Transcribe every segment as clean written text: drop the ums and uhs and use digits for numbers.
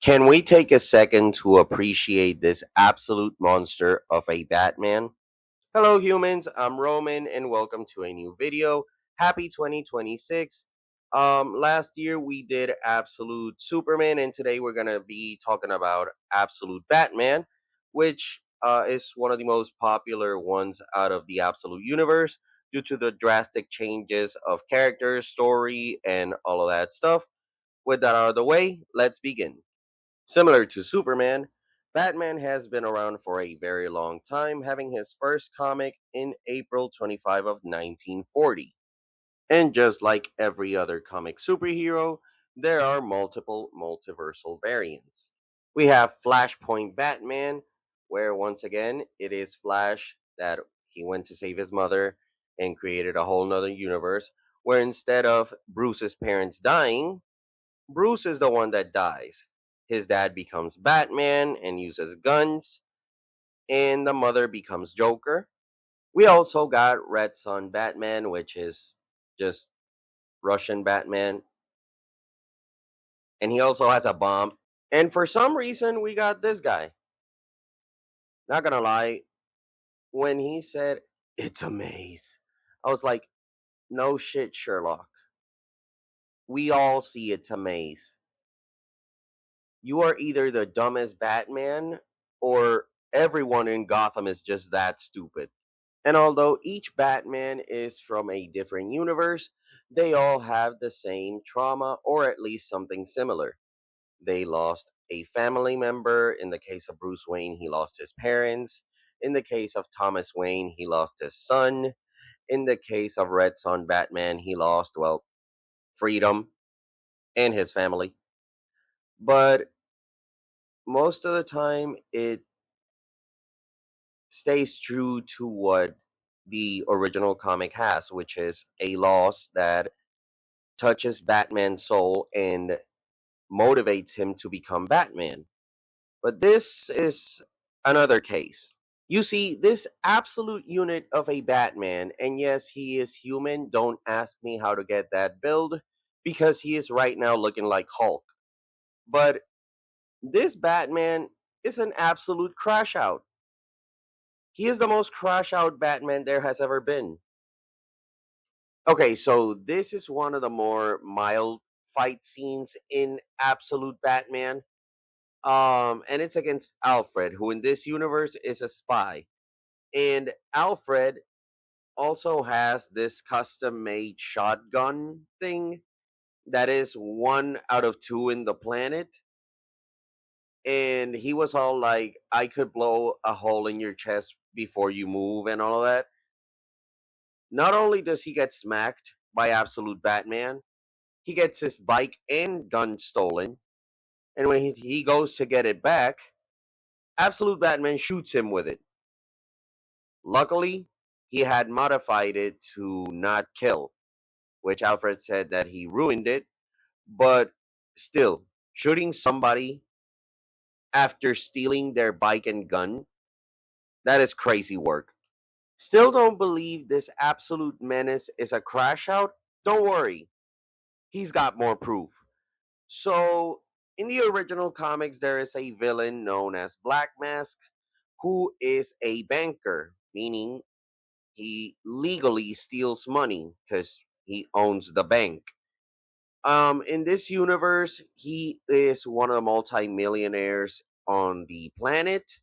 Can we take a second to appreciate this absolute monster of a Batman? Hello, humans. I'm Roman, and welcome to a new video. Happy 2026. Last year we did Absolute Superman, and today we're gonna be talking about Absolute Batman, which is one of the most popular ones out of the Absolute universe due to the drastic changes of characters, story, and all of that stuff. With that out of the way, let's begin. Similar to Superman, Batman has been around for a very long time, having his first comic in April 25 of 1940. And just like every other comic superhero, there are multiple multiversal variants. We have Flashpoint Batman, where once again it is Flash that he went to save his mother and created a whole nother universe, where instead of Bruce's parents dying, Bruce is the one that dies. His dad becomes Batman and uses guns, and the mother becomes Joker. We also got Red Sun Batman, which is just Russian Batman, and he also has a bomb. And for some reason, we got this guy. Not gonna lie, when he said, "It's a maze," I was like, no shit, Sherlock. We all see it's a maze. You are either the dumbest Batman or everyone in Gotham is just that stupid. And although each Batman is from a different universe, they all have the same trauma or at least something similar. They lost a family member. In the case of Bruce Wayne, he lost his parents. In the case of Thomas Wayne, he lost his son. In the case of Red Son Batman, he lost, well, freedom and his family. But most of the time, it stays true to what the original comic has, which is a loss that touches Batman's soul and motivates him to become Batman. But this is another case. You see, this absolute unit of a Batman, and yes, he is human. Don't ask me how to get that build because he is right now looking like Hulk. But this Batman is an absolute crash out. He is the most crash out Batman there has ever been. Okay, so this is one of the more mild fight scenes in Absolute Batman. And it's against Alfred, who in this universe is a spy. And Alfred also has this custom made shotgun thing that is one out of two in the planet. And he was all like, I could blow a hole in your chest before you move and all of that. Not only does he get smacked by Absolute Batman, he gets his bike and gun stolen. And when he goes to get it back, Absolute Batman shoots him with it. Luckily, he had modified it to not kill, which Alfred said that he ruined it. But still, shooting somebody after stealing their bike and gun, that is crazy work. Still don't believe this absolute menace is a crash out? Don't worry, he's got more proof. So, in the original comics, there is a villain known as Black Mask who is a banker, meaning he legally steals money because he owns the bank. In this universe, he is one of the multimillionaires on the planet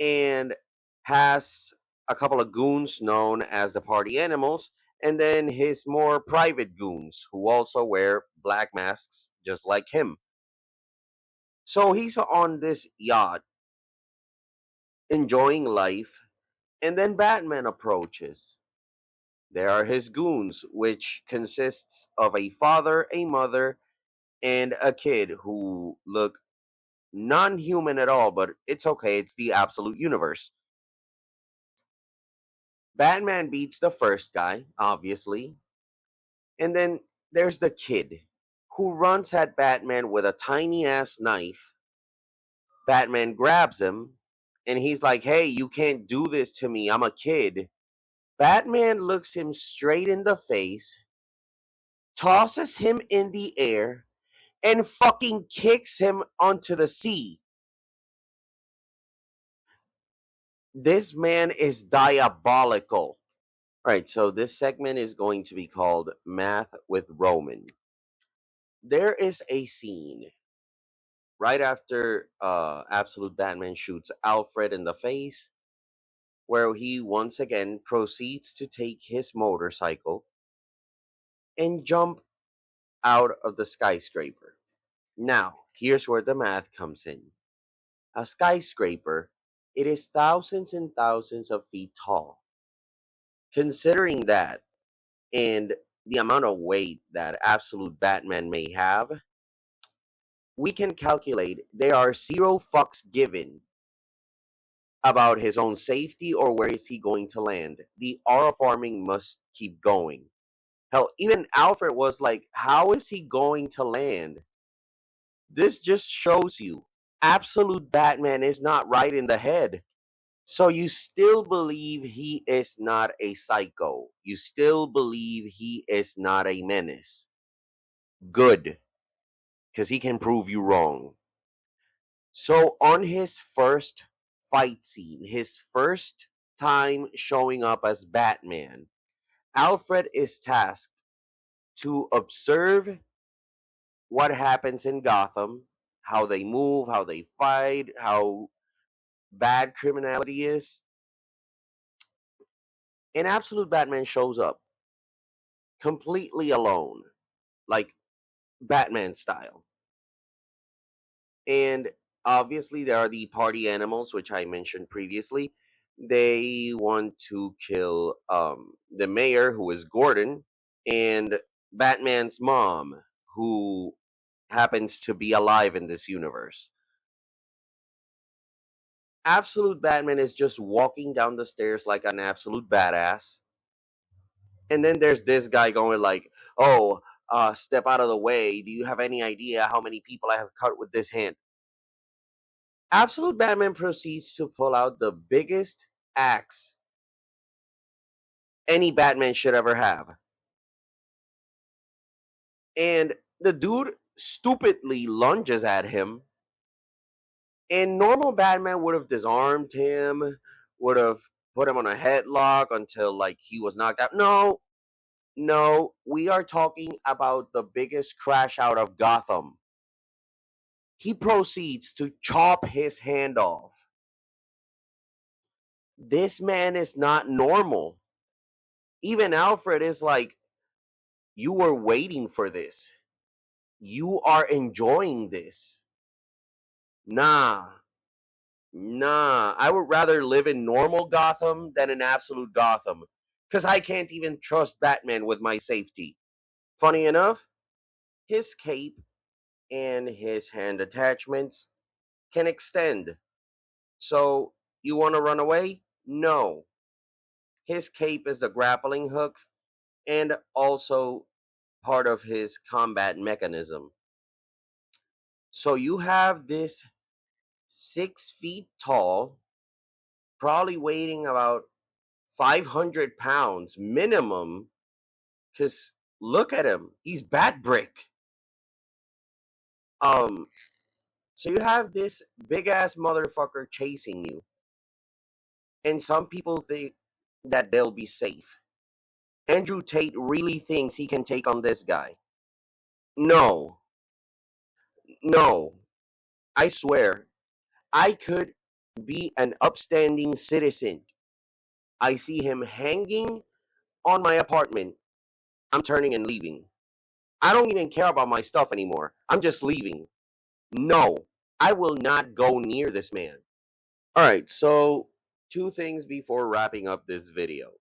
and has a couple of goons known as the party animals, and then his more private goons who also wear black masks just like him. So he's on this yacht enjoying life, and then Batman approaches. There are his goons, which consists of a father, a mother, and a kid who look non human at all, but it's okay, it's the absolute universe. Batman beats the first guy, obviously, and then there's the kid who runs at Batman with a tiny ass knife. Batman grabs him, and he's like, hey, you can't do this to me, I'm a kid. Batman looks him straight in the face, tosses him in the air, and fucking kicks him onto the sea. This man is diabolical. All right, so this segment is going to be called Math with Roman. There is a scene right after Absolute Batman shoots Alfred in the face where he once again proceeds to take his motorcycle and jump out of the skyscraper. Now, here's where the math comes in. A skyscraper, it is thousands and thousands of feet tall. Considering that and the amount of weight that Absolute Batman may have, we can calculate there are zero fucks given about his own safety or where is he going to land. The aura farming must keep going. Hell, even Alfred was like, how is he going to land? This just shows you Absolute Batman is not right in the head. So you still believe he is not a psycho. You still believe he is not a menace. Good. Because he can prove you wrong. So on his first fight scene, his first time showing up as Batman, Alfred is tasked to observe what happens in Gotham, how they move, how they fight, how bad criminality is. And Absolute Batman shows up completely alone, like Batman style. And obviously, there are the party animals, which I mentioned previously. They want to kill the mayor, who is Gordon, and Batman's mom, who happens to be alive in this universe. Absolute Batman is just walking down the stairs like an absolute badass. And then there's this guy going like, oh, step out of the way. Do you have any idea how many people I have cut with this hand? Absolute Batman proceeds to pull out the biggest axe any Batman should ever have. And the dude stupidly lunges at him. And normal Batman would have disarmed him, would have put him on a headlock until like he was knocked out. No, no, we are talking about the biggest crash out of Gotham. He proceeds to chop his hand off. This man is not normal. Even Alfred is like, you were waiting for this. You are enjoying this. Nah, nah. I would rather live in normal Gotham than in absolute Gotham. Because I can't even trust Batman with my safety. Funny enough, his cape and his hand attachments can extend. So, you want to run away? No. His cape is the grappling hook and also part of his combat mechanism. So, you have this 6 feet tall, probably weighing about 500 pounds minimum. Because look at him, he's Bat Brick. So you have this big ass motherfucker chasing you, and some people think that they'll be safe. Andrew Tate really thinks he can take on this guy. No, no, I swear, I could be an upstanding citizen. I see him hanging on my apartment. I'm turning and leaving. I don't even care about my stuff anymore. I'm just leaving. No, I will not go near this man. All right, so two things before wrapping up this video.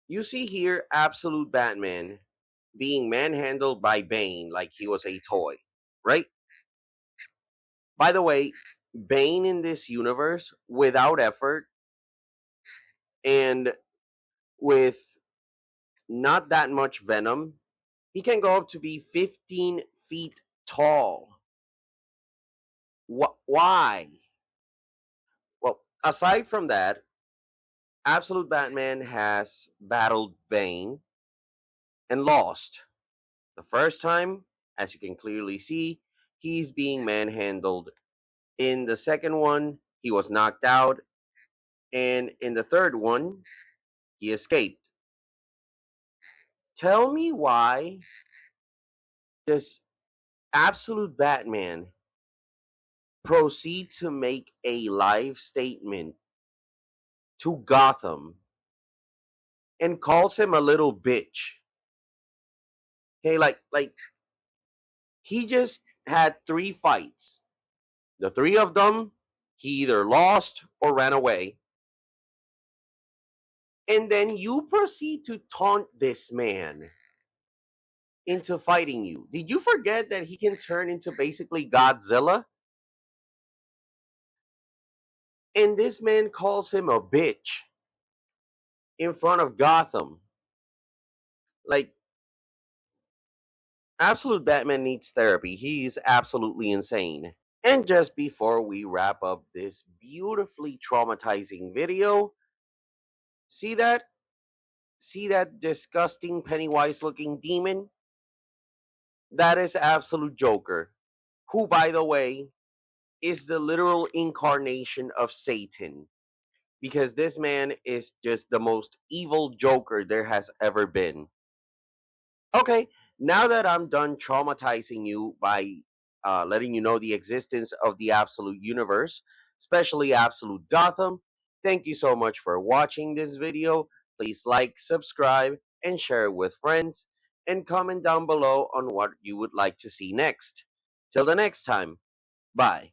You see here Absolute Batman being manhandled by Bane like he was a toy, right? By the way, Bane in this universe, without effort and with not that much venom, he can go up to be 15 feet tall. Why? Well, aside from that, Absolute Batman has battled Bane and lost. The first time, As you can clearly see, he's being manhandled. In the second one, he was knocked out. And in the third one, he escaped. Tell me why does Absolute Batman proceed to make a live statement to Gotham and calls him a little bitch? Okay, like he just had 3 fights. The 3 of them, he either lost or ran away. And then you proceed to taunt this man into fighting you. Did you forget that he can turn into basically Godzilla? And this man calls him a bitch in front of Gotham. Like, Absolute Batman needs therapy. He's absolutely insane. And just before we wrap up this beautifully traumatizing video, see that? See that disgusting Pennywise looking demon? That is Absolute Joker, who, by the way, is the literal incarnation of Satan. Because this man is just the most evil Joker there has ever been. Okay, now that I'm done traumatizing you by letting you know the existence of the Absolute Universe, especially Absolute Gotham, thank you so much for watching this video. Please like, subscribe, and share it with friends, and comment down below on what you would like to see next. Till the next time, bye.